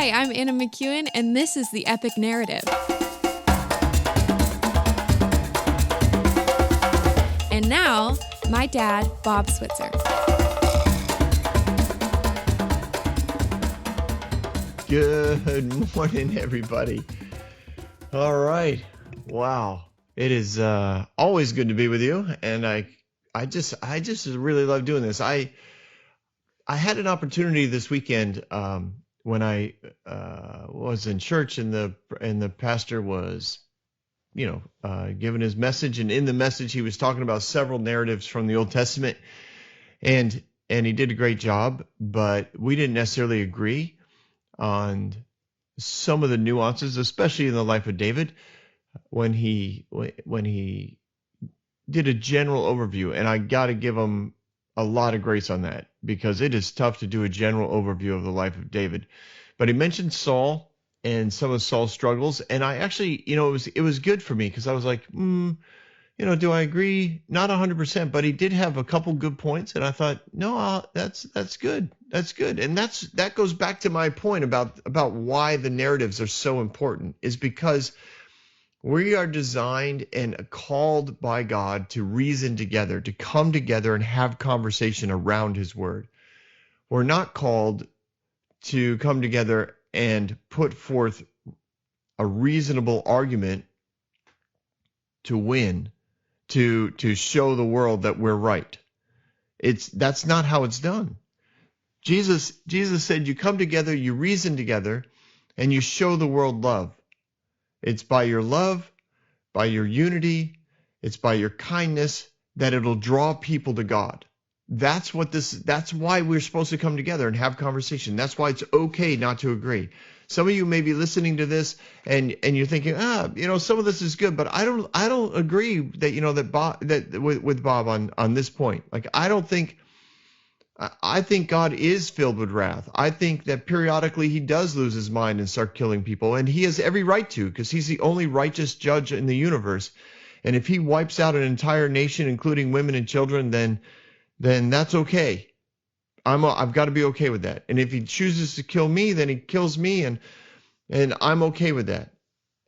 Hi, I'm Anna McEwen, and this is The Epic Narrative. And now, my dad, Bob Switzer. Good morning, everybody. All right. Wow. It is always good to be with you, and I just really love doing this. I had an opportunity this weekend when I was in church, and the pastor was, giving his message, and in the message he was talking about several narratives from the Old Testament, and he did a great job, but we didn't necessarily agree on some of the nuances, especially in the life of David, when he did a general overview. And I got to give him a lot of grace on that, because it is tough to do a general overview of the life of David. But he mentioned Saul and some of Saul's struggles, and I actually, it was good for me, because I was like, do I agree? Not 100%, but he did have a couple good points, and I thought, no, that's good. That's good. And that goes back to my point about why the narratives are so important, is because we are designed and called by God to reason together, to come together and have conversation around his word. We're not called to come together and put forth a reasonable argument to win, to show the world that we're right. That's not how it's done. Jesus said, you come together, you reason together, and you show the world love. It's by your love, by your unity, it's by your kindness that it'll draw people to God. That's why we're supposed to come together and have conversation. That's why it's okay not to agree. Some of you may be listening to this and you're thinking, some of this is good, but I don't agree that with Bob on this point. Like, I think God is filled with wrath. I think that periodically he does lose his mind and start killing people, and he has every right to, because he's the only righteous judge in the universe. And if he wipes out an entire nation, including women and children, then that's okay. I've got to be okay with that. And if he chooses to kill me, then he kills me, and I'm okay with that.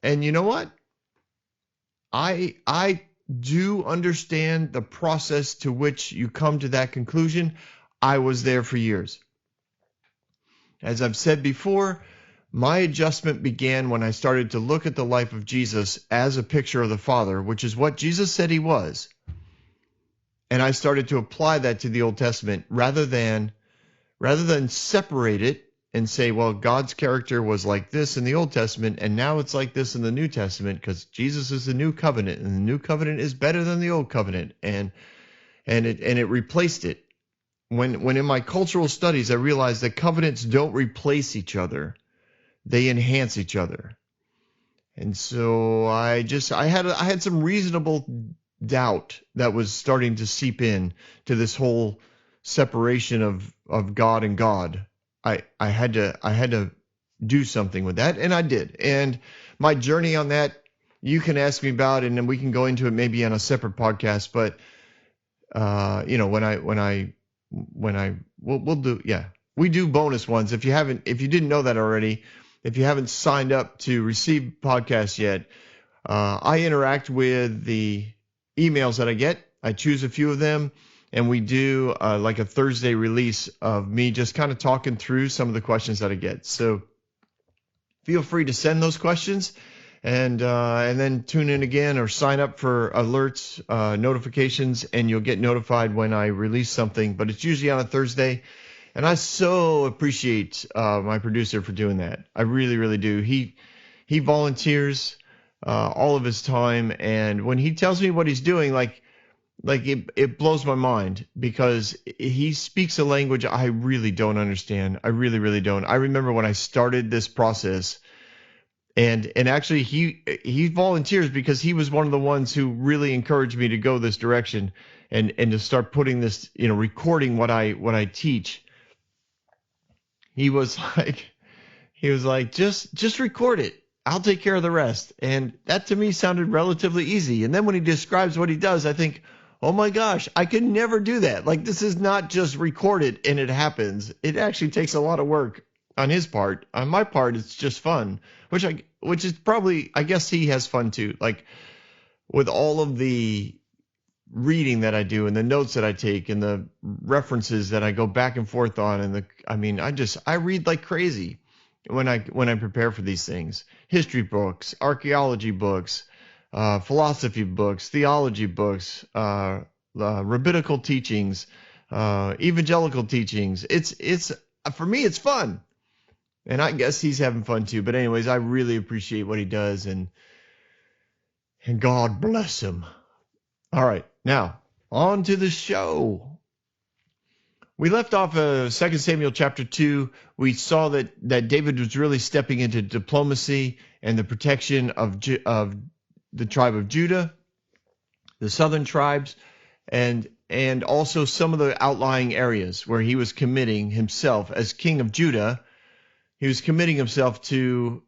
And you know what? I do understand the process to which you come to that conclusion. I was there for years. As I've said before, my adjustment began when I started to look at the life of Jesus as a picture of the Father, which is what Jesus said he was. And I started to apply that to the Old Testament rather than separate it and say, well, God's character was like this in the Old Testament, and now it's like this in the New Testament, because Jesus is the new covenant, and the new covenant is better than the old covenant, and it replaced it. When in my cultural studies, I realized that covenants don't replace each other. They enhance each other. And so I had some reasonable doubt that was starting to seep in to this whole separation of God and God. I had to do something with that, and I did. And my journey on that, you can ask me about, and then we can go into it maybe on a separate podcast. But we do bonus ones. If you didn't know that already, if you haven't signed up to receive podcasts yet, I interact with the emails that I get. I choose a few of them, and we do like a Thursday release of me just kind of talking through some of the questions that I get. So feel free to send those questions, and then tune in again or sign up for alerts, notifications, and you'll get notified when I release something. But it's usually on a Thursday, and I so appreciate my producer for doing that. I really, really do. He volunteers all of his time, and when he tells me what he's doing, like it blows my mind, because he speaks a language I really don't understand. I really, really don't. I remember when I started this process, and actually he volunteers because he was one of the ones who really encouraged me to go this direction and to start putting this, recording what I teach. He was like, just record it. I'll take care of the rest. And that to me sounded relatively easy. And then when he describes what he does, I think, oh my gosh, I could never do that. Like, this is not just record it and it happens. It actually takes a lot of work. on his part. On my part, it's just fun, which is probably, I guess he has fun too. Like with all of the reading that I do and the notes that I take and the references that I go back and forth on I read like crazy when I prepare for these things. History books, archaeology books, philosophy books, theology books, rabbinical teachings, evangelical teachings. It's for me it's fun. And I guess he's having fun too. But anyways, I really appreciate what he does and God bless him. All right, now on to the show. We left off 2 Samuel chapter 2. We saw that David was really stepping into diplomacy and the protection of the tribe of Judah, the southern tribes, and also some of the outlying areas where he was committing himself as king of Judah. He was committing himself to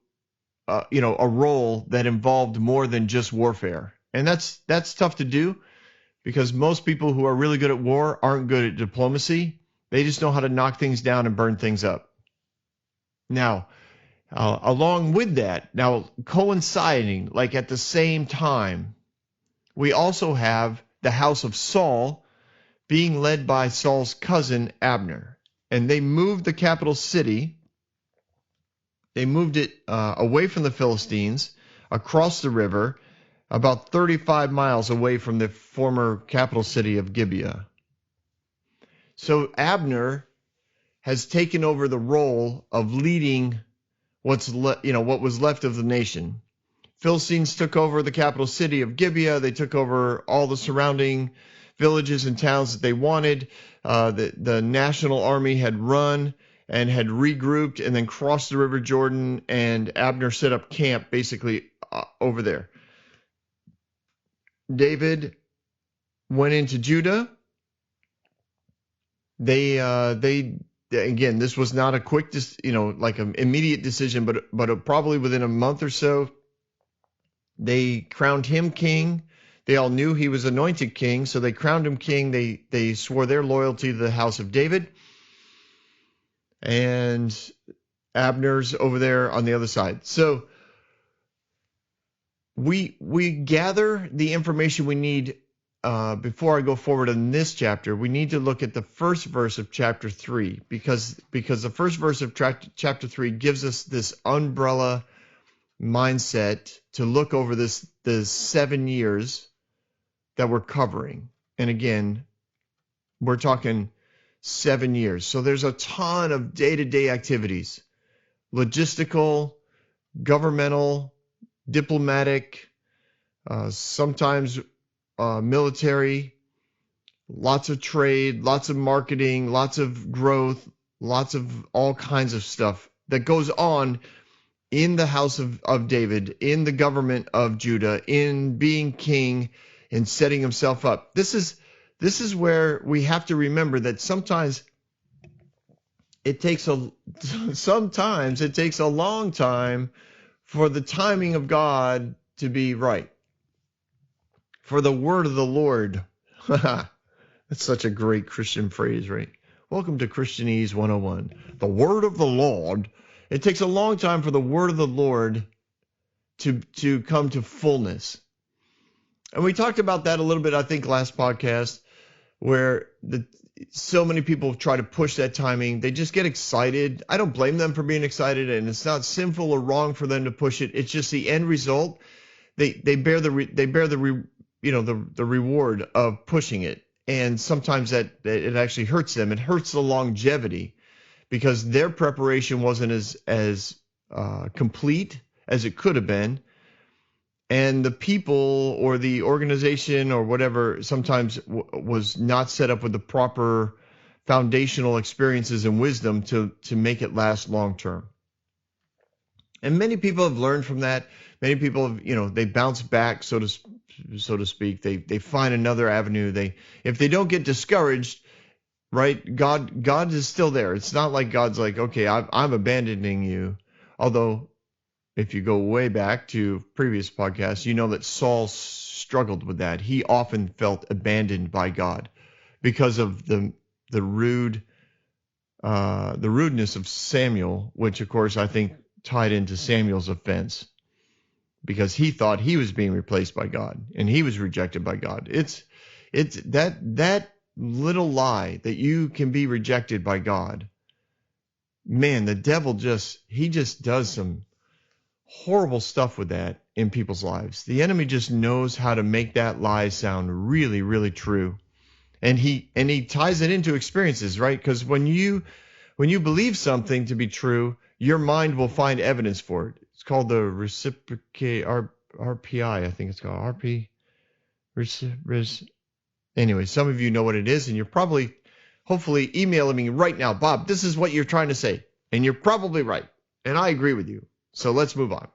a role that involved more than just warfare. And that's tough to do because most people who are really good at war aren't good at diplomacy. They just know how to knock things down and burn things up. Now, along with that, now coinciding, like at the same time, we also have the house of Saul being led by Saul's cousin Abner. And they moved the capital city. They moved it away from the Philistines, across the river, about 35 miles away from the former capital city of Gibeah. So Abner has taken over the role of leading what was left of the nation. Philistines took over the capital city of Gibeah. They took over all the surrounding villages and towns that they wanted. The national army had run and had regrouped and then crossed the River Jordan, and Abner set up camp basically over there. David went into Judah. They again, this was not a quick, like an immediate decision, but probably within a month or so, they crowned him king. They all knew he was anointed king, so they crowned him king. They swore their loyalty to the house of David. And Abner's over there on the other side. So we gather the information we need before I go forward in this chapter. We need to look at the first verse of chapter 3 because the first verse of chapter 3 gives us this umbrella mindset to look over the 7 years that we're covering. And again, we're talking 7 years. So there's a ton of day-to-day activities, logistical, governmental, diplomatic, sometimes military, lots of trade, lots of marketing, lots of growth, lots of all kinds of stuff that goes on in the house of David, in the government of Judah, in being king and setting himself up. This is where we have to remember that sometimes it takes a long time for the timing of God to be right. For the word of the Lord. That's such a great Christian phrase, right? Welcome to Christianese 101. The word of the Lord. It takes a long time for the word of the Lord to come to fullness. And we talked about that a little bit, I think, last podcast, where so many people try to push that timing. They just get excited. I don't blame them for being excited, and it's not sinful or wrong for them to push it. It's just the end result. They bear the reward of pushing it, and sometimes that it actually hurts them. It hurts the longevity because their preparation wasn't as complete as it could have been. And the people or the organization or whatever sometimes was not set up with the proper foundational experiences and wisdom to make it last long term. And many people have learned from that. Many people have, they bounce back, so to speak. They find another avenue. If they don't get discouraged, right? God is still there. It's not like God's like, okay, I'm abandoning you. Although, if you go way back to previous podcasts, you know that Saul struggled with that. He often felt abandoned by God because of the rude the rudeness of Samuel, which of course I think tied into Samuel's offense because he thought he was being replaced by God and he was rejected by God. It's that little lie that you can be rejected by God. Man, the devil just does some horrible stuff with that in people's lives. The enemy just knows how to make that lie sound really, really true. And he ties it into experiences, right? Because when you believe something to be true, your mind will find evidence for it. It's called the reciprocate RPI, I think it's called RP. Anyway, some of you know what it is, and you're probably, hopefully, emailing me right now, Bob, this is what you're trying to say. And you're probably right. And I agree with you. So let's move on.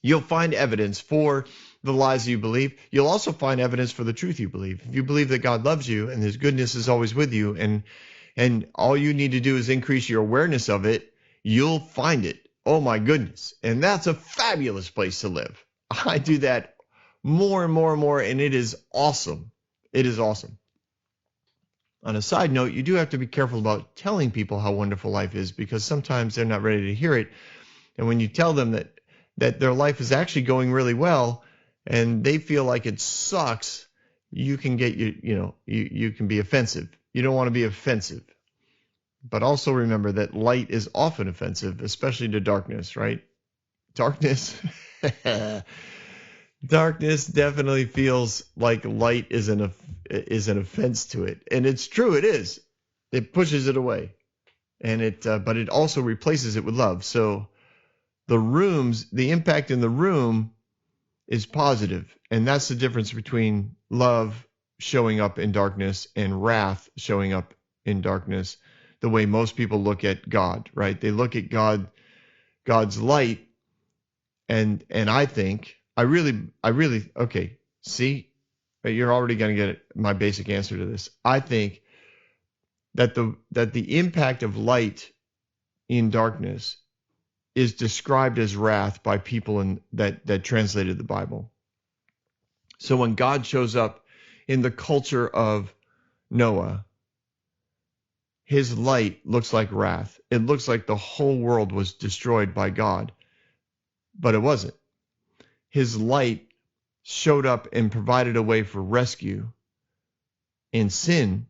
You'll find evidence for the lies you believe. You'll also find evidence for the truth you believe. If you believe that God loves you and his goodness is always with you, and all you need to do is increase your awareness of it, you'll find it. Oh my goodness. And that's a fabulous place to live. I do that more and more and more, and it is awesome. It is awesome. On a side note, you do have to be careful about telling people how wonderful life is because sometimes they're not ready to hear it. And when you tell them that their life is actually going really well and they feel like it sucks, you can get you can be offensive. You don't want to be offensive. But also remember that light is often offensive, especially to darkness, right? Darkness Darkness definitely feels like light is an offense to it. And it's true, it is. It pushes it away. And but it also replaces it with love. So the impact in the room is positive. And that's the difference between love showing up in darkness and wrath showing up in darkness, the way most people look at God, right? They look at God's light, and I really, okay, see, you're already going to get my basic answer to this. I think that the impact of light in darkness is described as wrath by people that translated the Bible. So when God shows up in the culture of Noah, his light looks like wrath. It looks like the whole world was destroyed by God, but it wasn't. His light showed up and provided a way for rescue, and sin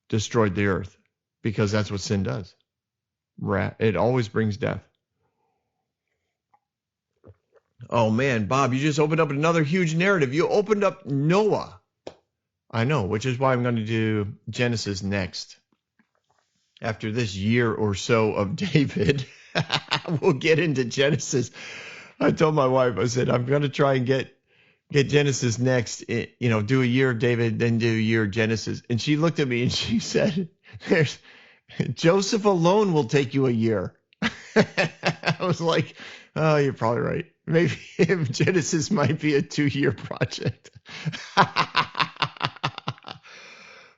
destroyed the earth because that's what sin does. It always brings death. Oh man, Bob, you just opened up another huge narrative. You opened up Noah. I know, which is why I'm going to do Genesis next. After this year or so of David, we'll get into Genesis. I told my wife, I said, I'm going to try and get Genesis next, do a year of David, then do a year of Genesis. And she looked at me and she said, Joseph alone will take you a year. I was like, oh, you're probably right. Maybe Genesis might be a 2-year project.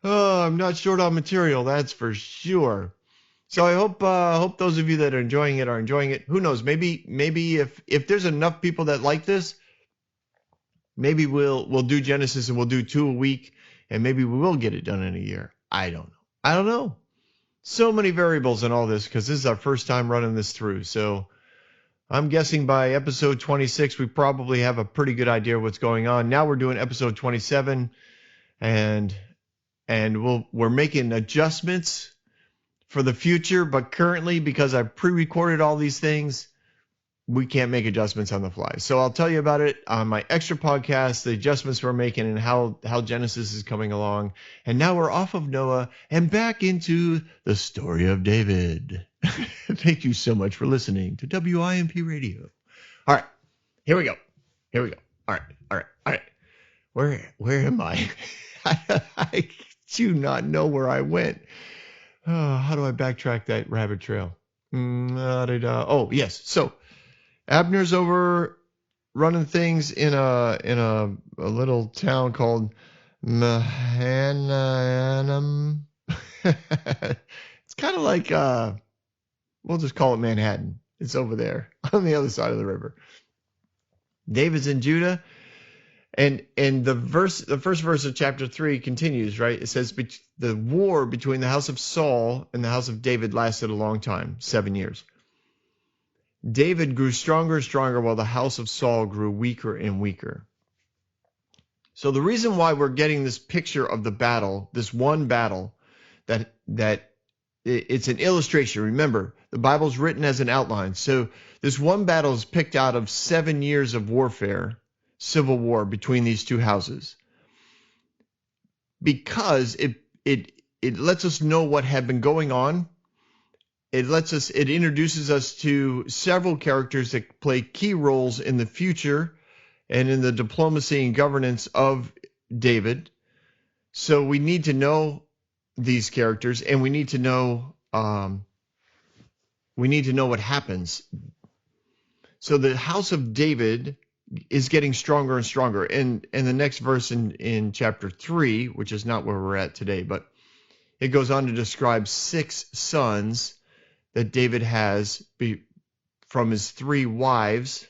Oh, I'm not short on material, that's for sure. So I hope those of you that are enjoying it. Who knows? Maybe if there's enough people that like this, maybe we'll do Genesis and we'll do 2 a week, and maybe we will get it done in a year. I don't know. So many variables in all this because this is our first time running this through. So I'm guessing by episode 26 we probably have a pretty good idea of what's going on. Now we're doing episode 27, and we're making adjustments for the future, but currently, because I've pre-recorded all these things, we can't make adjustments on the fly. So I'll tell you about it on my extra podcast, the adjustments we're making and how Genesis is coming along. And now we're off of Noah and back into the story of David. Thank you so much for listening to WIMP Radio. All right, here we go. All right. Where am I? I do not know where I went. Oh, how do I backtrack that rabbit trail? Oh, yes. So Abner's over running things in a little town called Mahanaim. It's kind of like we'll just call it Manhattan. It's over there on the other side of the river. David's in Judah, And the first verse of chapter 3 continues, right? It says the war between the house of Saul and the house of David lasted a long time, 7 years. David grew stronger and stronger while the house of Saul grew weaker and weaker. So the reason why we're getting this picture of the battle, this one battle, that it's an illustration. Remember, the Bible's written as an outline. So this one battle is picked out of 7 years of warfare, civil war between these two houses, because it lets us know what had been going on. It introduces us to several characters that play key roles in the future and in the diplomacy and governance of David. So we need to know these characters, and we need to know what happens. So the house of David is getting stronger and stronger. And the next verse in chapter 3, which is not where we're at today, but it goes on to describe 6 sons that David has from his 3 wives,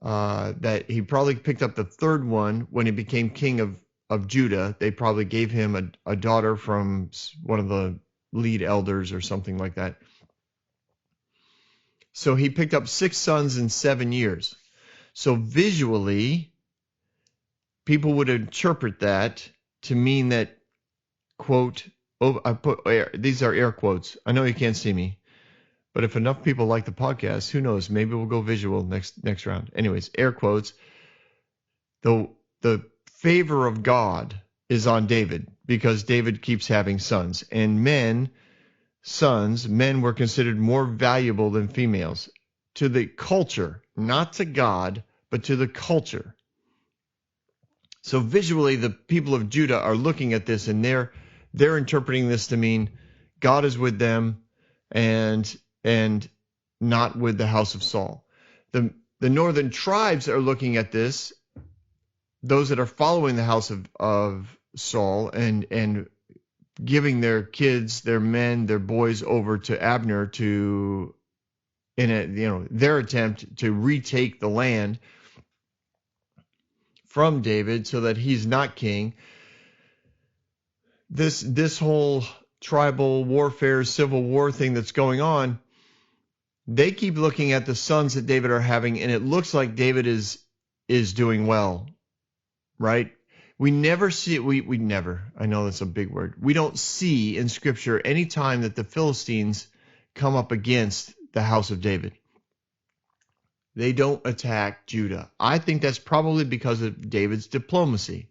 that he probably picked up the third one when he became king of Judah. They probably gave him a daughter from one of the lead elders or something like that. So he picked up 6 sons in 7 years. So visually, people would interpret that to mean that, quote, these are air quotes. I know you can't see me, but if enough people like the podcast, who knows? Maybe we'll go visual next round. Anyways, air quotes. The favor of God is on David because David keeps having sons, and men were considered more valuable than females to the culture, not to God, but to the culture. So visually, the people of Judah are looking at this, and they're interpreting this to mean God is with them and not with the house of Saul. The northern tribes are looking at this, those that are following the house of Saul and giving their kids, their men, their boys over to Abner in their attempt to retake the land from David so that he's not king. This whole tribal warfare, civil war thing that's going on, they keep looking at the sons that David are having, and it looks like David is doing well, right? We never see, we never, I know that's a big word. We don't see in Scripture any time that the Philistines come up against the house of David. They don't attack Judah. I think that's probably because of David's diplomacy.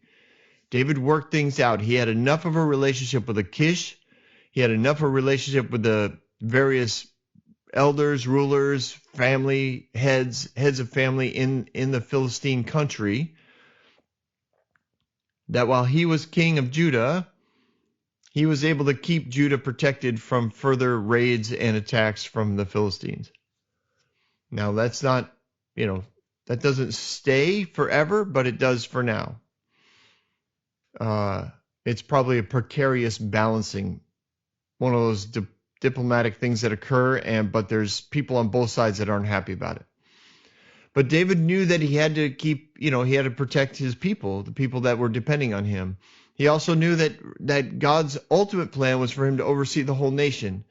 David worked things out. He had enough of a relationship with Achish. He had enough of a relationship with the various elders, rulers, family heads of family in the Philistine country, that while he was king of Judah, he was able to keep Judah protected from further raids and attacks from the Philistines. Now, that's not, that doesn't stay forever, but it does for now. It's probably a precarious balancing, one of those diplomatic things that occur, but there's people on both sides that aren't happy about it. But David knew that he had to keep, he had to protect his people, the people that were depending on him. He also knew that God's ultimate plan was for him to oversee the whole nation.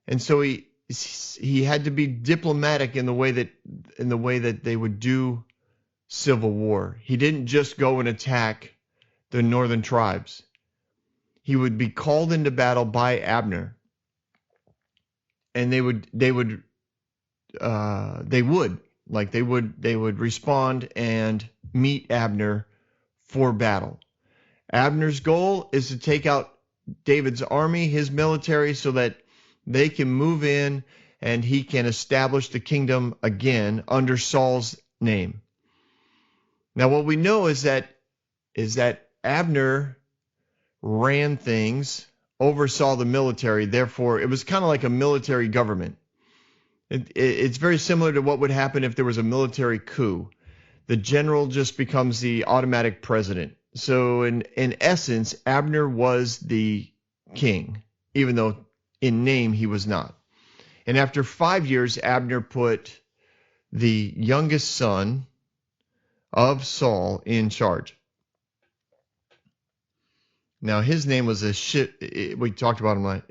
And so he had to be diplomatic in the way that they would do civil war. He didn't just go and attack the northern tribes. He would be called into battle by Abner, and they would respond and meet Abner for battle. Abner's goal is to take out David's army, his military, so that they can move in and he can establish the kingdom again under Saul's name. Now, what we know is that Abner ran things, oversaw the military. Therefore, it was kind of like a military government. It's very similar to what would happen if there was a military coup. The general just becomes the automatic president. So in essence, Abner was the king, even though in name he was not. And after 5 years, Abner put the youngest son of Saul in charge. Now his name was we talked about him like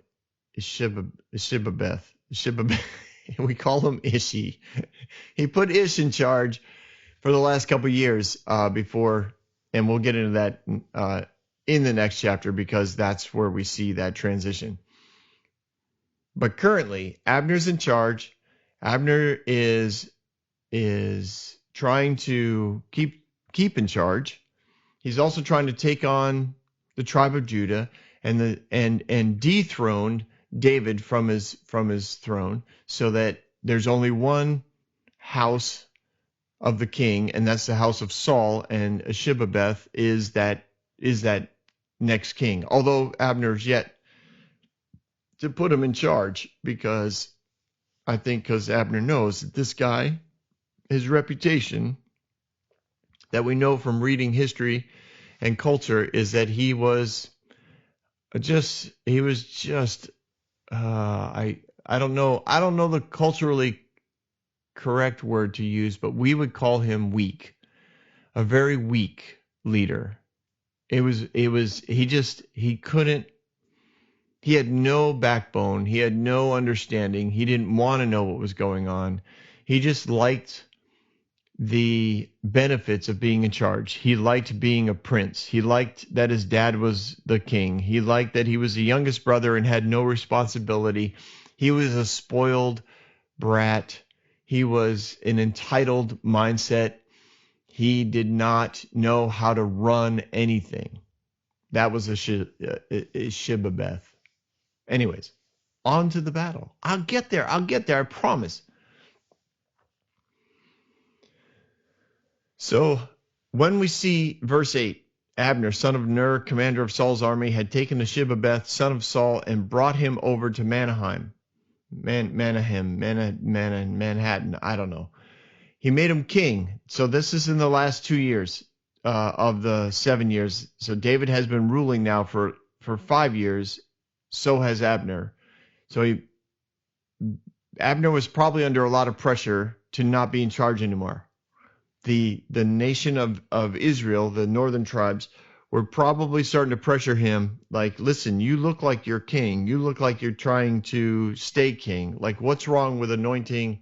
Ishibabeth. We call him Ishi. He put Ish in charge for the last couple of years before, and we'll get into that in the next chapter because that's where we see that transition. But currently, Abner's in charge. Abner is trying to keep in charge. He's also trying to take on the tribe of Judah and dethrone David from his throne, so that there's only one house of the king, and that's the house of Saul, and Ashibabeth is that next king. Although Abner's yet to put him in charge, because Abner knows that this guy, his reputation that we know from reading history and culture, is that he was just I don't know the culturally correct word to use, but we would call him weak, a very weak leader. He had no backbone. He had no understanding. He didn't want to know what was going on. He just liked the benefits of being in charge. He liked being a prince. He liked that his dad was the king. He liked that he was the youngest brother and had no responsibility. He was a spoiled brat. He was an entitled mindset. He did not know how to run anything. That was a Shibabeth. Anyways, on to the battle. I'll get there, I promise. So when we see verse 8, Abner, son of Ner, commander of Saul's army, had taken Ashibabeth, son of Saul, and brought him over to Manhattan, I don't know. He made him king. So this is in the last 2 years of the 7 years. So David has been ruling now for 5 years. So has Abner. So Abner was probably under a lot of pressure to not be in charge anymore. The nation of Israel, the northern tribes, were probably starting to pressure him, like, listen, you look like you're king. You look like you're trying to stay king. Like, what's wrong with anointing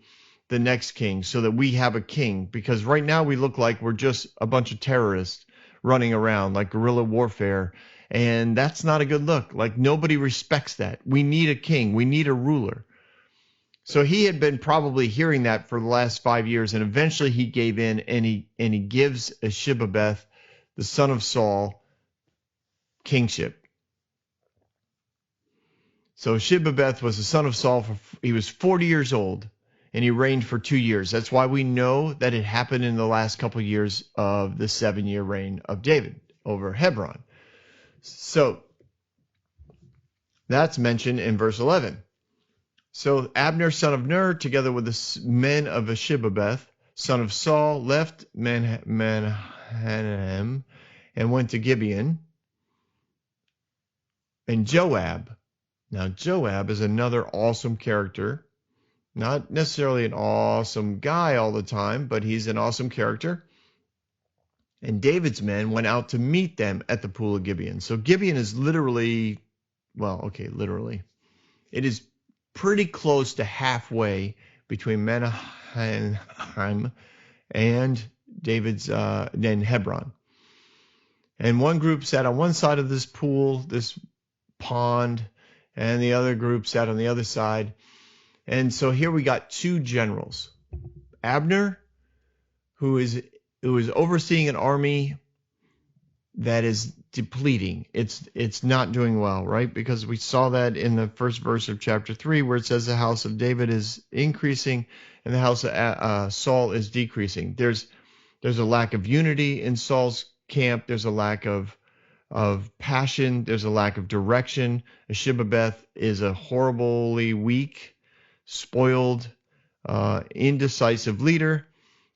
the next king so that we have a king? Because right now we look like we're just a bunch of terrorists running around, like guerrilla warfare. And that's not a good look. Like, nobody respects that. We need a king. We need a ruler. So he had been probably hearing that for the last 5 years, and eventually he gave in, and he gives Ashibabeth, the son of Saul, kingship. So Ashibabeth was the son of Saul. He was 40 years old, and he reigned for 2 years. That's why we know that it happened in the last couple of years of the 7-year reign of David over Hebron. So that's mentioned in verse 11. So Abner, son of Ner, together with the men of Ashibabeth, son of Saul, left Mahanaim and went to Gibeon. And Joab. Now Joab is another awesome character. Not necessarily an awesome guy all the time, but he's an awesome character. And David's men went out to meet them at the pool of Gibeon. So Gibeon is literally. It is pretty close to halfway between Mahanaim and David's then Hebron. And one group sat on one side of this pool, this pond, and the other group sat on the other side. And so here we got two generals. Abner, who is overseeing an army that is depleting. It's not doing well, right? Because we saw that in the first verse of chapter 3, where it says the house of David is increasing and the house of Saul is decreasing. There's a lack of unity in Saul's camp. There's a lack of passion. There's a lack of direction. Ashibabeth is a horribly weak, spoiled, indecisive leader.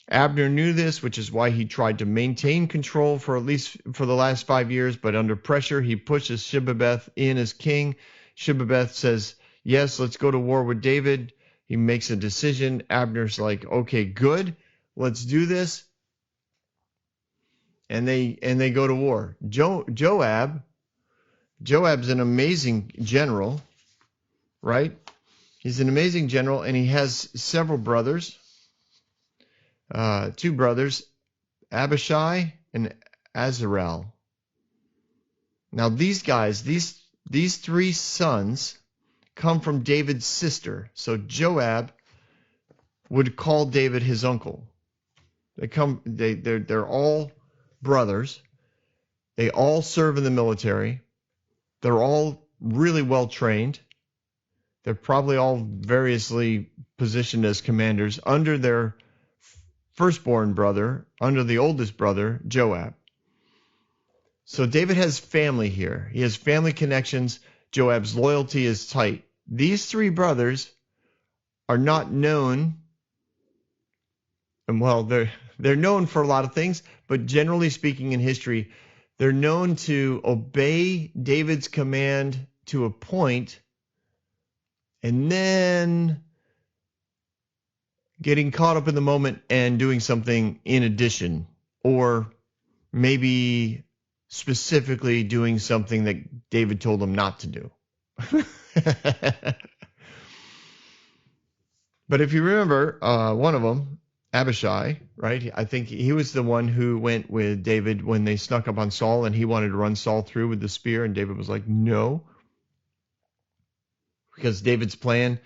Abner knew this, which is why he tried to maintain control for the last 5 years, but under pressure, he pushes Ashibabeth in as king. Ashibabeth says, yes, let's go to war with David. He makes a decision. Abner's like, okay, good, let's do this. and they go to war. Joab's an amazing general, right? He's an amazing general, and he has several brothers, two brothers, Abishai and Azarel. Now these guys, these three sons come from David's sister. So Joab would call David his uncle. They're all brothers. They all serve in the military. They're all really well trained. They're probably all variously positioned as commanders under their firstborn brother, under the oldest brother, Joab. So David has family here. He has family connections. Joab's loyalty is tight. These three brothers are not known, and well, they're known for a lot of things, but generally speaking in history, they're known to obey David's command to a point, and then getting caught up in the moment and doing something in addition, or maybe specifically doing something that David told them not to do. But if you remember, one of them, Abishai, right? I think he was the one who went with David when they snuck up on Saul and he wanted to run Saul through with the spear, and David was like, no. Because David's plan,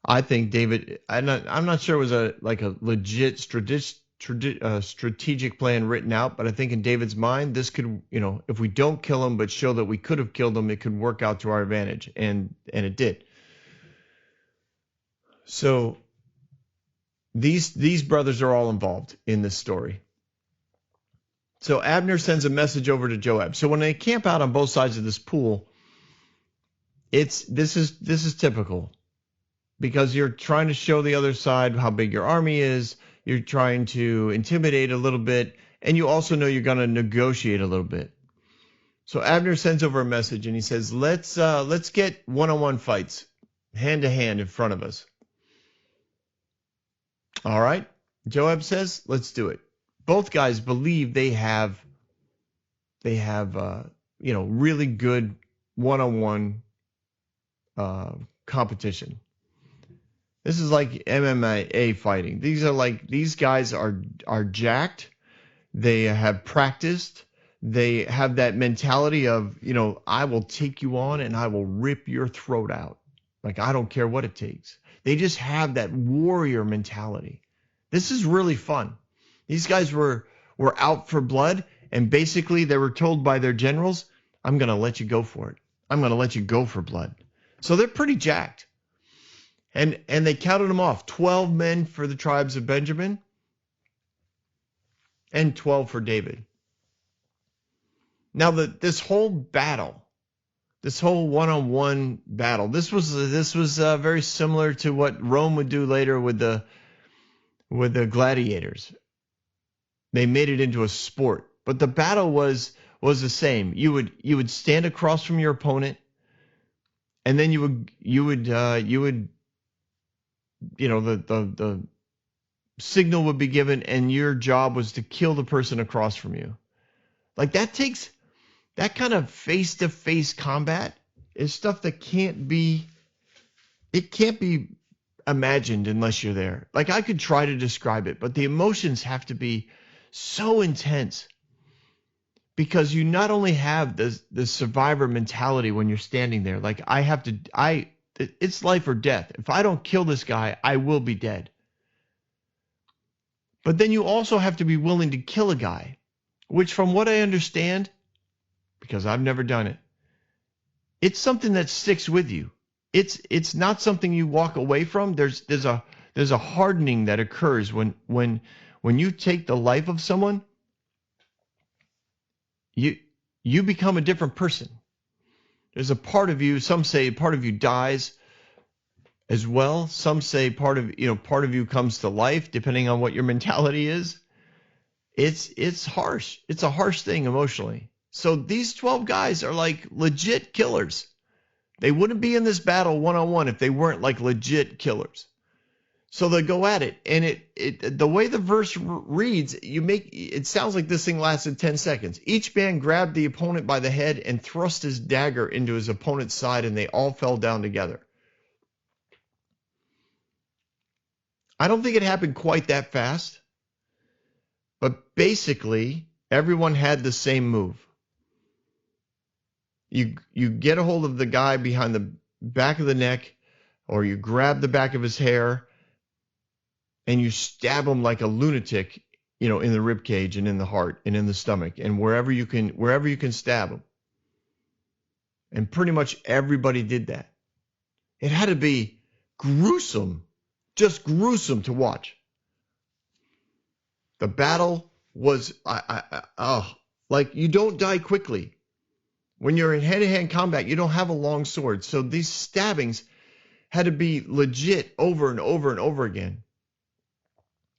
I think David, I'm not sure it was a legit strategic plan written out, but I think in David's mind, this could, if we don't kill him but show that we could have killed him, it could work out to our advantage, and it did. So these brothers are all involved in this story. So Abner sends a message over to Joab. So when they camp out on both sides of this pool, this is typical, because you're trying to show the other side how big your army is. You're trying to intimidate a little bit, and you also know you're going to negotiate a little bit. So Abner sends over a message and he says, let's get one-on-one fights, hand to hand in front of us. All right, Joab says, let's do it. Both guys believe they have really good one-on-one competition. This is like MMA fighting. These guys are jacked. They have practiced. They have that mentality of, I will take you on and I will rip your throat out. Like, I don't care what it takes. They just have that warrior mentality. This is really fun. These guys were out for blood, and basically they were told by their generals, I'm going to let you go for it. I'm going to let you go for blood. So they're pretty jacked. And they counted them off, 12 men for the tribes of Benjamin and 12 for David. Now this whole battle, this whole one-on-one battle, this was very similar to what Rome would do later with the gladiators. They made it into a sport, but the battle was the same. You would stand across from your opponent, and then the signal would be given, and your job was to kill the person across from you. Like, that kind of face-to-face combat is stuff that can't be imagined unless you're there. Like, I could try to describe it, but the emotions have to be so intense, because you not only have the survivor mentality when you're standing there, like, it's life or death. If I don't kill this guy, I will be dead. But then you also have to be willing to kill a guy, which, from what I understand, because I've never done it, it's something that sticks with you. It's not something you walk away from. There's a hardening that occurs when you take the life of someone. You become a different person. There's a part of you, some say part of you dies as well. Some say part of you comes to life, depending on what your mentality is. It's harsh. It's a harsh thing emotionally. So these 12 guys are like legit killers. They wouldn't be in this battle one-on-one if they weren't like legit killers. So they go at it, and the way the verse reads, it sounds like this thing lasted 10 seconds. Each man grabbed the opponent by the head and thrust his dagger into his opponent's side, and they all fell down together. I don't think it happened quite that fast, but basically everyone had the same move. You get a hold of the guy behind the back of the neck, or you grab the back of his hair, and you stab him like a lunatic, in the rib cage and in the heart and in the stomach and wherever you can stab him. And pretty much everybody did that. It had to be gruesome, just gruesome to watch. The battle was, like, you don't die quickly. When you're in hand-to-hand combat, you don't have a long sword. So these stabbings had to be legit over and over and over again.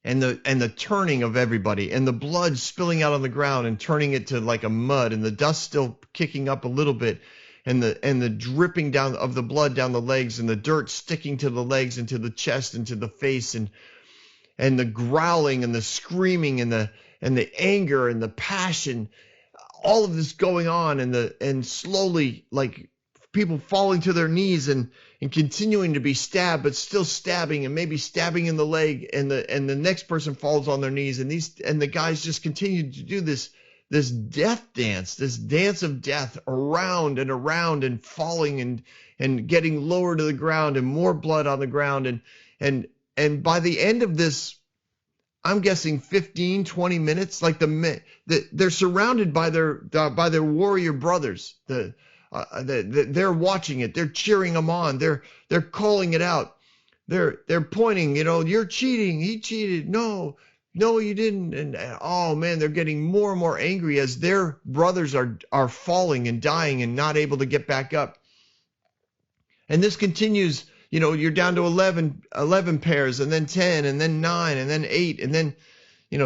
And the turning of everybody, and the blood spilling out on the ground and turning it to like a mud, and the dust still kicking up a little bit, and the dripping down of the blood down the legs, and the dirt sticking to the legs and to the chest and to the face, and the growling and the screaming and the anger and the passion, all of this going on, and slowly, like, people falling to their knees and continuing to be stabbed, but still stabbing, and maybe stabbing in the leg, and the next person falls on their knees, and the guys just continue to do this death dance, this dance of death, around and around, and falling and getting lower to the ground, and more blood on the ground, and by the end of this, I'm guessing 15, 20 minutes, like they're surrounded by their warrior brothers. They're watching it. They're cheering them on. They're calling it out. They're pointing. You're cheating. He cheated. No, you didn't. And oh man, they're getting more and more angry as their brothers are falling and dying and not able to get back up. And this continues. You're down to 11 pairs, and then 10, and then 9, and then 8, and then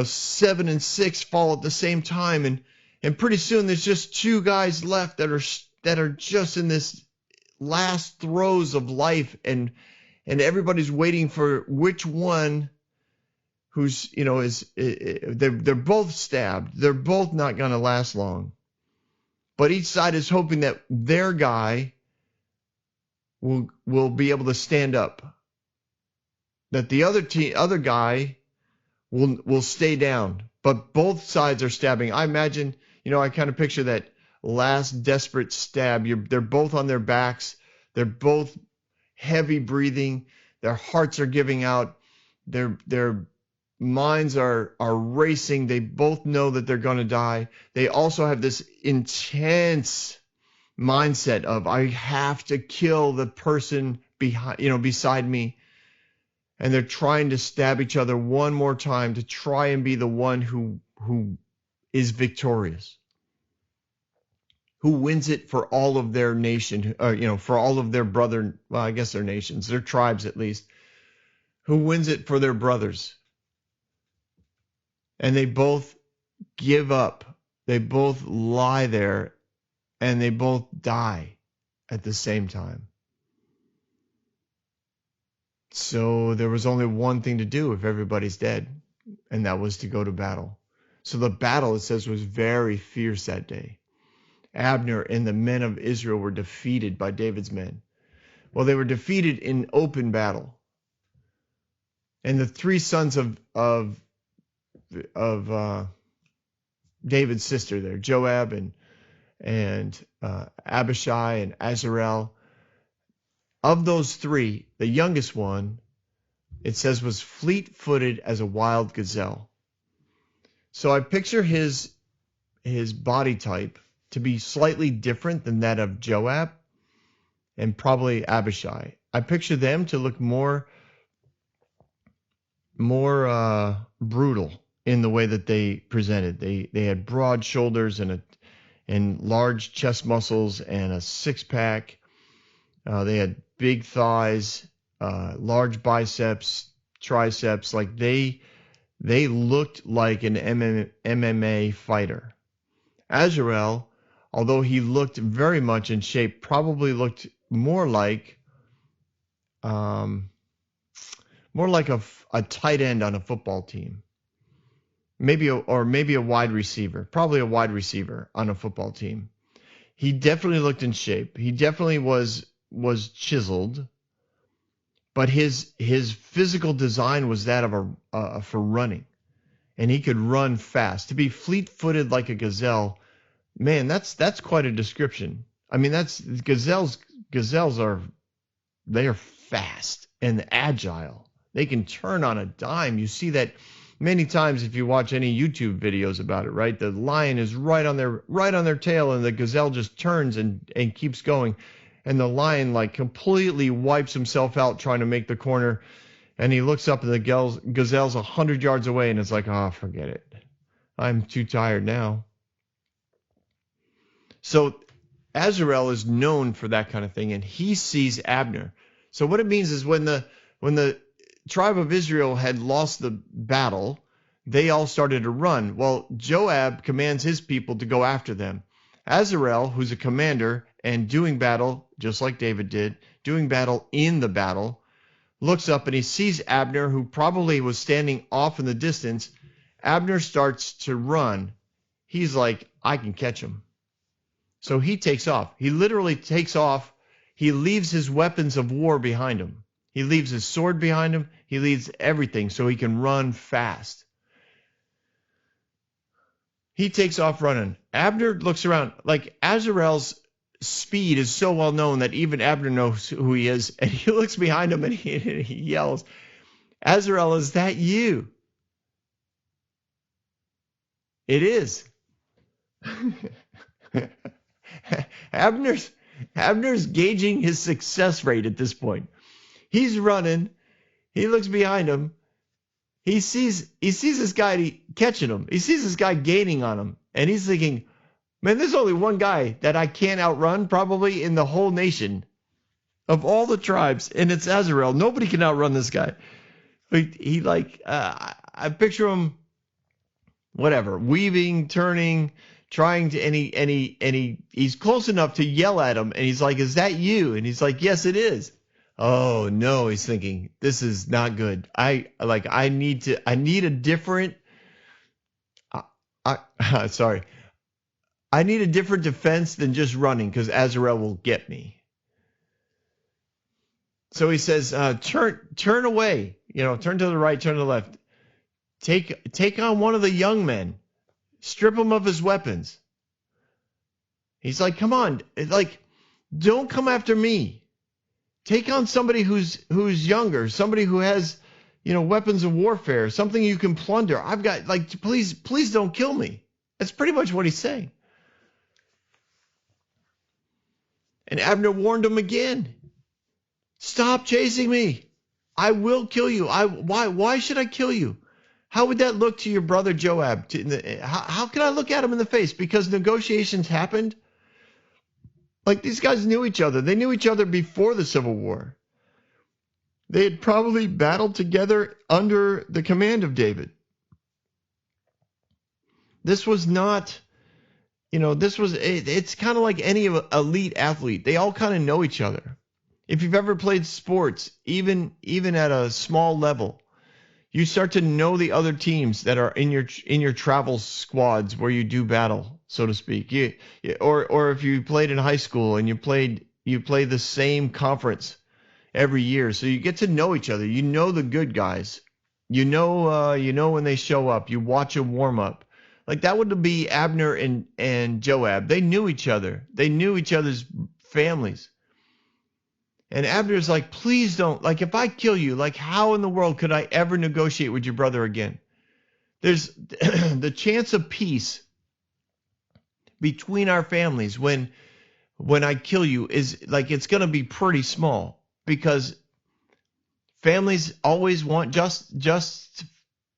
7 and 6 fall at the same time, and pretty soon there's just 2 guys left that are just in this last throes of life, and everybody's waiting for which one who's they're both stabbed. They're both not going to last long, but each side is hoping that their guy will be able to stand up, that the other guy will stay down, but both sides are stabbing. I imagine, I kind of picture that last desperate stab. They're both on their backs. They're both heavy breathing. Their hearts are giving out. Their minds are racing. They both know that they're going to die. They also have this intense mindset of, I have to kill the person beside me. And they're trying to stab each other one more time to try and be the one who is victorious, who wins it for all of their nation, for all of their I guess their nations, their tribes at least, who wins it for their brothers. And they both give up. They both lie there, and they both die at the same time. So there was only one thing to do if everybody's dead, and that was to go to battle. So the battle, it says, was very fierce that day. Abner and the men of Israel were defeated by David's men. Well, they were defeated in open battle. And the 3 sons of David's sister there, Joab and Abishai and Azarel. Of those 3, the youngest one, it says, was fleet-footed as a wild gazelle. So I picture his body type to be slightly different than that of Joab and probably Abishai. I picture them to look more brutal in the way that they presented. They had broad shoulders and large chest muscles and a 6-pack. They had big thighs, large biceps, triceps. Like they looked like an MMA fighter. Azarel, although he looked very much in shape, probably looked more like more like a tight end on a football team. Maybe a wide receiver, probably a wide receiver on a football team. He definitely looked in shape. He definitely was chiseled, but his physical design was that of for running, and he could run fast. To be fleet-footed like a gazelle, man, that's quite a description. I mean, that's gazelles are fast and agile. They can turn on a dime. You see that many times if you watch any YouTube videos about it, right? The lion is right on their tail, and the gazelle just turns and keeps going. And the lion like completely wipes himself out trying to make the corner, and he looks up and the gazelle's 100 yards away, and it's like, oh, forget it. I'm too tired now. So Azarel is known for that kind of thing, and he sees Abner. So what it means is when the tribe of Israel had lost the battle, they all started to run. Well, Joab commands his people to go after them. Azarel, who's a commander and doing battle, just like David did, doing battle in the battle, looks up and he sees Abner, who probably was standing off in the distance. Abner starts to run. He's like, I can catch him. So he takes off. He literally takes off. He leaves his weapons of war behind him. He leaves his sword behind him. He leaves everything so he can run fast. He takes off running. Abner looks around. Like, Azarel's speed is so well known that even Abner knows who he is. And he looks behind him and he yells, Azarel, is that you? It is. Abner's gauging his success rate at this point. He's running. He looks behind him. He sees this guy catching him. He sees this guy gaining on him. And he's thinking, man, there's only one guy that I can't outrun probably in the whole nation of all the tribes, and it's Azarel. Nobody can outrun this guy. I picture him, whatever, weaving, turning, trying to, and he's close enough to yell at him, and he's like, is that you? And he's like, yes, it is. Oh no, he's thinking, this is not good. I need a different I need a different defense than just running, because Azarel will get me. So he says, turn away, turn to the right, turn to the left. Take on one of the young men. Strip him of his weapons. He's like, come on, don't come after me. Take on somebody who's younger, somebody who has, weapons of warfare, something you can plunder. I've got, please don't kill me. That's pretty much what he's saying. And Abner warned him again. Stop chasing me. I will kill you. Why should I kill you? How would that look to your brother Joab? How can I look at him in the face? Because negotiations happened. Like, these guys knew each other. They knew each other before the Civil War. They had probably battled together under the command of David. This was not, it's kind of like any elite athlete. They all kind of know each other. If you've ever played sports, even at a small level, you start to know the other teams that are in your travel squads where you do battle, so to speak. Or if you played in high school and you played the same conference every year, so you get to know each other. You know the good guys. You know when they show up. You watch a warm up. Like, that would be Abner and Joab. They knew each other. They knew each other's families. And Abner's like, please don't, if I kill you, how in the world could I ever negotiate with your brother again? There's the chance of peace between our families when I kill you is it's going to be pretty small, because families always want just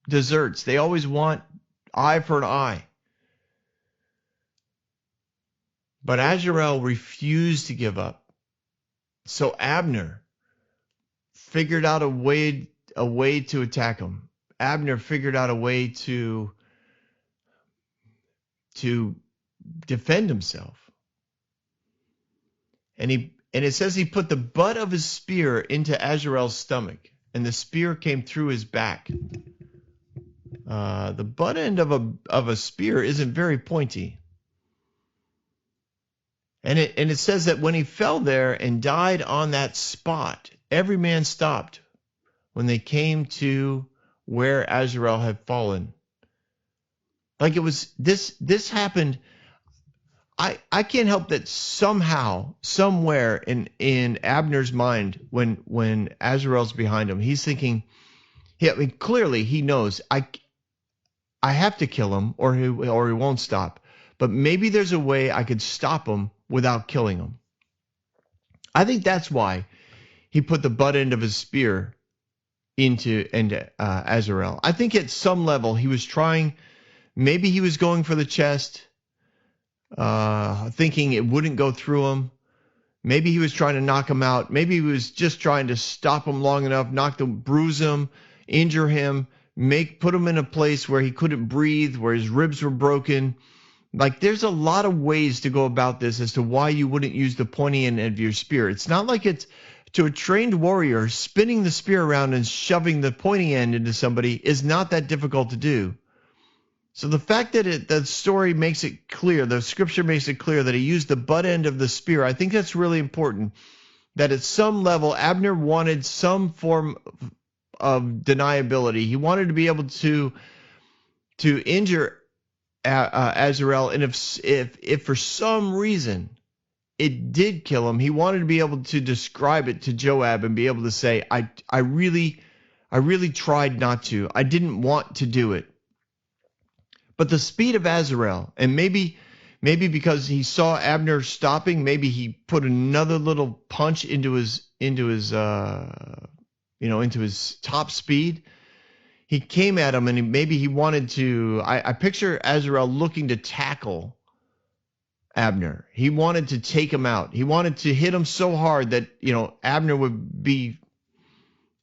desserts. They always want eye for an eye. But Azarel refused to give up. So Abner figured out a way to attack him. Abner figured out a way to defend himself. And it says he put the butt of his spear into Azarel's stomach. and the spear came through his back. The butt end of a spear isn't very pointy. And it says that when he fell there and died on that spot, every man stopped when they came to where Azrael had fallen. Like it was this happened. I can't help that somehow, somewhere in Abner's mind, when Azrael's behind him, he's thinking, I mean, clearly he knows I have to kill him or he won't stop. But maybe there's a way I could stop him without killing him. I think that's why he put the butt end of his spear into Azrael. I think at some level he was trying, maybe he was going for the chest, thinking it wouldn't go through him. Maybe he was trying to knock him out. Maybe he was just trying to stop him long enough, bruise him, injure him, put him in a place where he couldn't breathe, where his ribs were broken. Like there's a lot of ways to go about this as to why you wouldn't use the pointy end of your spear. It's not like it's to a trained warrior, spinning the spear around and shoving the pointy end into somebody is not that difficult to do. So the fact that the story makes it clear, the scripture makes it clear that he used the butt end of the spear, I think that's really important. That at some level, Abner wanted some form of deniability. He wanted to be able to injure Azrael, and if for some reason it did kill him, he wanted to be able to describe it to Joab and be able to say, I really tried not to. I didn't want to do it. But the speed of Azrael, and maybe because he saw Abner stopping, maybe he put another little punch into his top speed. He came at him, and maybe he wanted to. I picture Azrael looking to tackle Abner. He wanted to take him out. He wanted to hit him so hard that Abner would be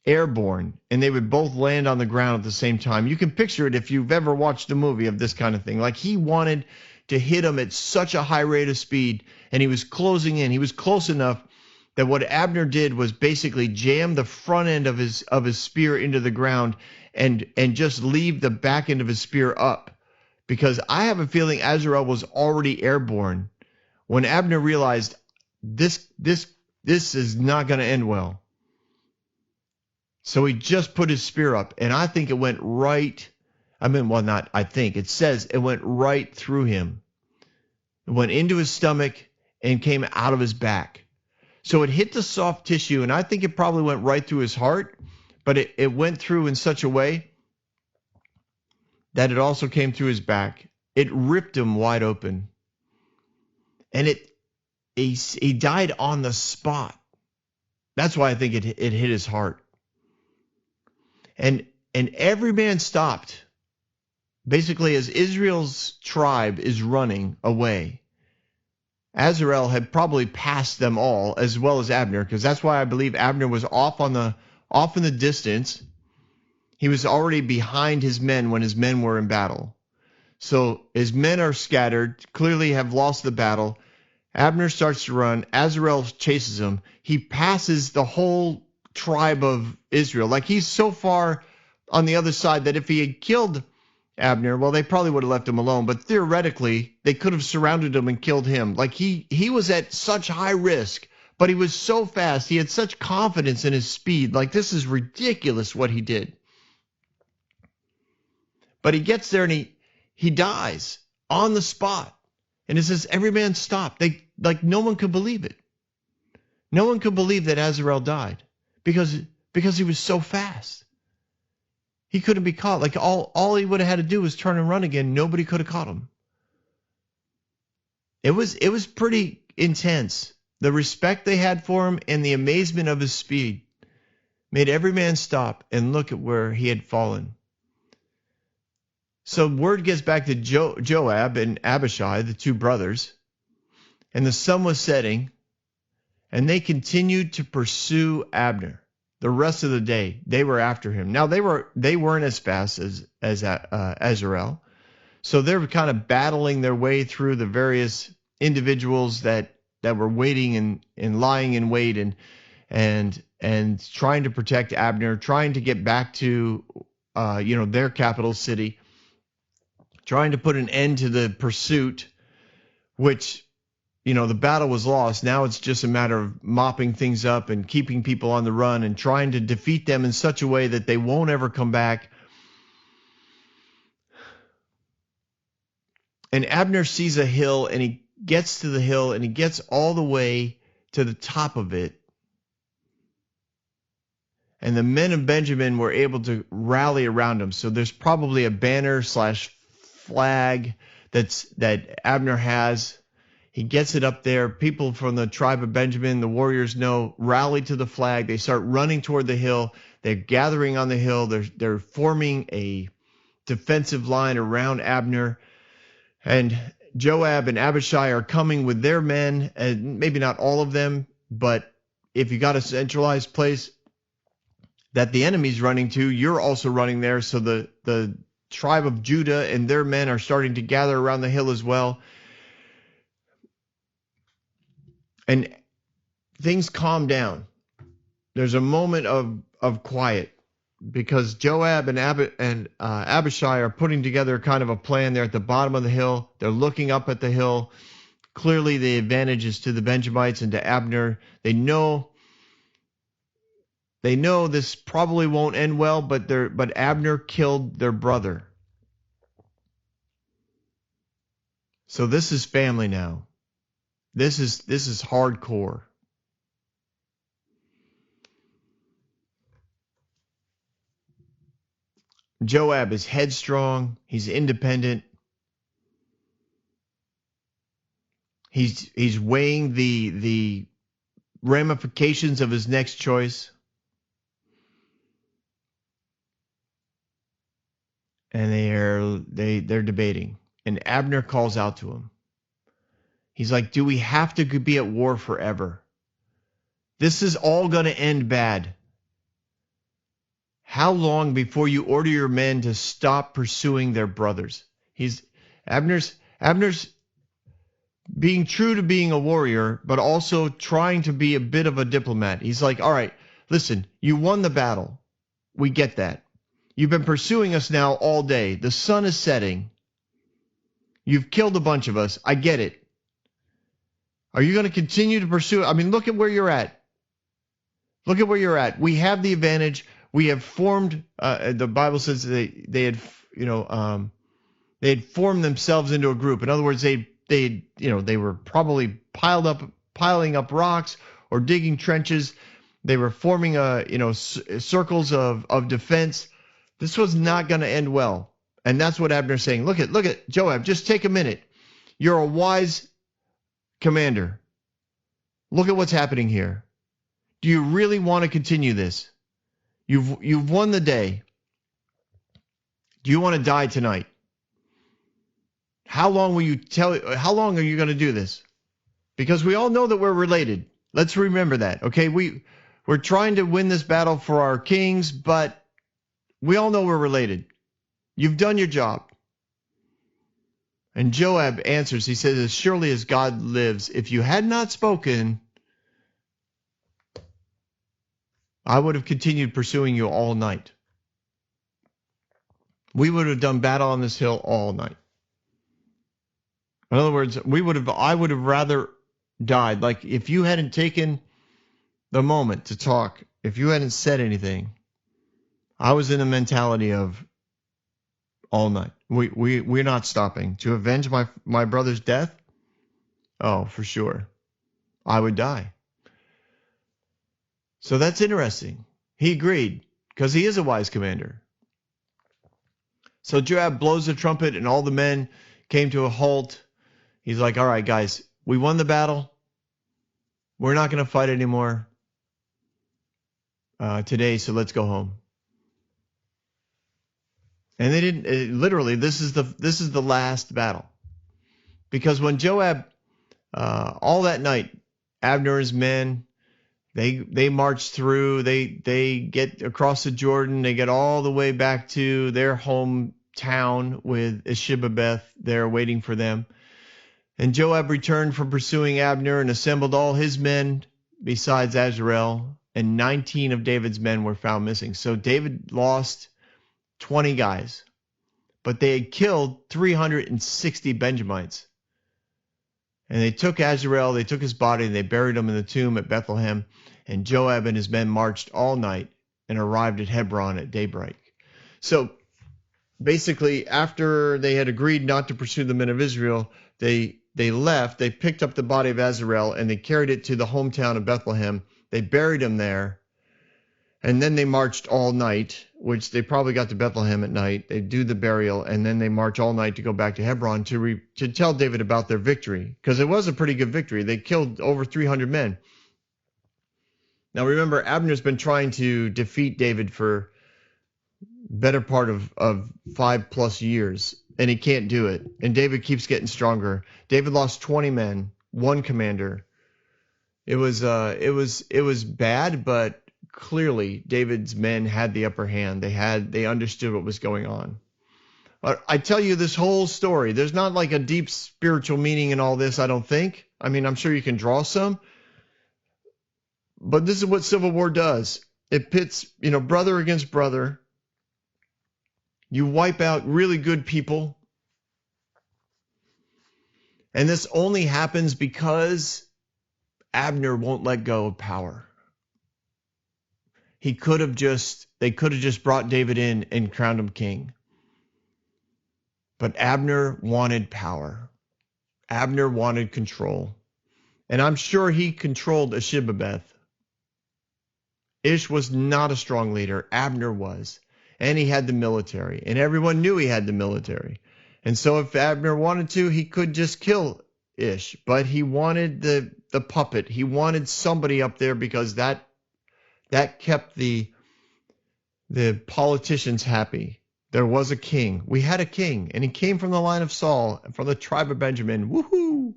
airborne, and they would both land on the ground at the same time. You can picture it if you've ever watched a movie of this kind of thing. Like he wanted to hit him at such a high rate of speed, and he was closing in. He was close enough that what Abner did was basically jam the front end of his spear into the ground and just leave the back end of his spear up. Because I have a feeling Azrael was already airborne when Abner realized this is not going to end well. So he just put his spear up, and I think it went right. It says it went right through him. It went into his stomach and came out of his back. So it hit the soft tissue, and I think it probably went right through his heart, but it went through in such a way that it also came through his back. It ripped him wide open. And he died on the spot. That's why I think it hit his heart. And every man stopped. Basically, as Israel's tribe is running away, Azrael had probably passed them all, as well as Abner, because that's why I believe Abner was off in the distance. He was already behind his men when his men were in battle. So his men are scattered, clearly have lost the battle. Abner starts to run. Azrael chases him. He passes the whole tribe of Israel. Like he's so far on the other side that if he had killed Abner, well, they probably would have left him alone. But theoretically, they could have surrounded him and killed him. Like he was at such high risk, but he was so fast. He had such confidence in his speed. Like this is ridiculous what he did. But he gets there and he dies on the spot. And it says every man stopped. No one could believe it. No one could believe that Azrael died because he was so fast. He couldn't be caught. Like all he would have had to do was turn and run again. Nobody could have caught him. It was pretty intense. The respect they had for him and the amazement of his speed made every man stop and look at where he had fallen. So word gets back to Joab and Abishai, the two brothers, and the sun was setting, and they continued to pursue Abner. The rest of the day, they were after him. Now they weren't as fast as Azrael, so they were kind of battling their way through the various individuals that were waiting and lying in wait, and and trying to protect Abner, trying to get back to, their capital city, trying to put an end to the pursuit, which, the battle was lost. Now it's just a matter of mopping things up and keeping people on the run and trying to defeat them in such a way that they won't ever come back. And Abner sees a hill, and he gets to the hill, and he gets all the way to the top of it. And the men of Benjamin were able to rally around him. So there's probably a banner / flag that Abner has. He gets it up there. People from the tribe of Benjamin, the warriors know, rally to the flag. They start running toward the hill. They're gathering on the hill. They're forming a defensive line around Abner. And Joab and Abishai are coming with their men, and maybe not all of them, but if you got a centralized place that the enemy's running to, you're also running there. So the tribe of Judah and their men are starting to gather around the hill as well. And things calm down. There's a moment of quiet because Joab and Abishai are putting together kind of a plan. They're at the bottom of the hill. They're looking up at the hill. Clearly the advantage is to the Benjamites and to Abner. They know this probably won't end well, but Abner killed their brother. So this is family now. This is hardcore. Joab is headstrong. He's independent. He's weighing the ramifications of his next choice. And they're debating. And Abner calls out to him. He's like, do we have to be at war forever? This is all going to end bad. How long before you order your men to stop pursuing their brothers? Abner's being true to being a warrior, but also trying to be a bit of a diplomat. He's like, all right, listen, you won the battle. We get that. You've been pursuing us now all day. The sun is setting. You've killed a bunch of us. I get it. Are you going to continue to pursue? I mean, look at where you're at. Look at where you're at. We have the advantage. We have formed. The Bible says they had formed themselves into a group. In other words, they were probably piling up rocks or digging trenches. They were forming circles of defense. This was not going to end well. And that's what Abner's saying. Look at Joab. Just take a minute. You're a wise commander. Look at what's happening here. Do you really want to continue this? You've won the day. Do you want to die tonight? How long are you going to do this? Because we all know that we're related. Let's remember that. Okay, we're trying to win this battle for our kings, but we all know we're related. You've done your job. And Joab answers, he says, as surely as God lives, if you had not spoken, I would have continued pursuing you all night. We would have done battle on this hill all night. In other words, I would have rather died. Like if you hadn't taken the moment to talk, if you hadn't said anything, I was in a mentality of all night. We're not stopping. To avenge my brother's death? Oh, for sure. I would die. So that's interesting. He agreed because he is a wise commander. So Joab blows the trumpet and all the men came to a halt. He's like, all right, guys, we won the battle. We're not going to fight anymore today, so let's go home. And they didn't. Literally, this is the last battle, because when Joab, all that night, Abner and his men, they march through. They get across the Jordan. They get all the way back to their hometown with Ishbosheth there waiting for them. And Joab returned from pursuing Abner and assembled all his men besides Azrael, and 19 of David's men were found missing. So David lost 20 guys, but they had killed 360 Benjamites. And they took Azarel, they took his body, and they buried him in the tomb at Bethlehem. And Joab and his men marched all night and arrived at Hebron at daybreak. So basically, after they had agreed not to pursue the men of Israel, they left. They picked up the body of Azarel and they carried it to the hometown of Bethlehem. They buried him there. And then they marched all night, which they probably got to Bethlehem at night. They do the burial, and then they march all night to go back to Hebron to tell David about their victory, because it was a pretty good victory. They killed over 300 men. Now remember, Abner's been trying to defeat David for better part of 5+ years, and he can't do it. And David keeps getting stronger. David lost 20 men, one commander. It was bad, but clearly David's men had the upper hand. They understood what was going on. I tell you this whole story, there's not like a deep spiritual meaning in all this, I don't think. I mean, I'm sure you can draw some. But this is what civil war does. It pits, brother against brother. You wipe out really good people. And this only happens because Abner won't let go of power. They could have just brought David in and crowned him king. But Abner wanted power. Abner wanted control. And I'm sure he controlled Ashibabeth. Ish was not a strong leader. Abner was. And he had the military. And everyone knew he had the military. And so if Abner wanted to, he could just kill Ish. But he wanted the puppet. He wanted somebody up there because that kept the politicians happy. There was a king. We had a king, and he came from the line of Saul, from the tribe of Benjamin. Woohoo!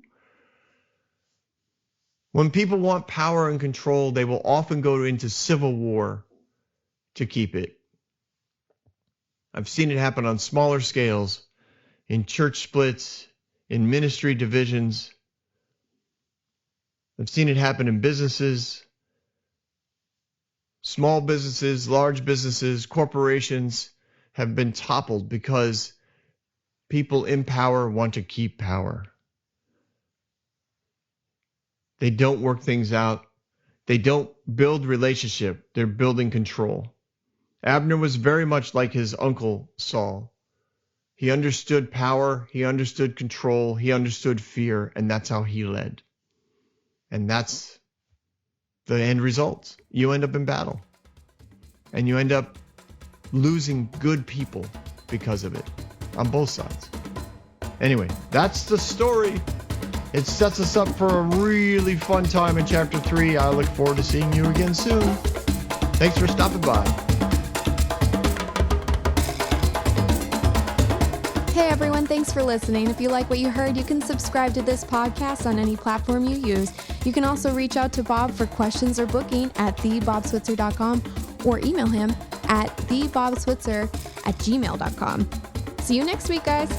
When people want power and control, they will often go into civil war to keep it. I've seen it happen on smaller scales, in church splits, in ministry divisions. I've seen it happen in businesses. Small businesses, large businesses, corporations have been toppled because people in power want to keep power. They don't work things out. They don't build relationship. They're building control. Abner was very much like his uncle Saul. He understood power. He understood control. He understood fear. And that's how he led. And that's the end result. You end up in battle. And you end up losing good people because of it on both sides. Anyway, that's the story. It sets us up for a really fun time in chapter 3. I look forward to seeing you again soon. Thanks for stopping by. Hey everyone, thanks for listening. If you like what you heard, you can subscribe to this podcast on any platform you use. You can also reach out to Bob for questions or booking at thebobswitzer.com or email him at thebobswitzer@gmail.com. See you next week, guys.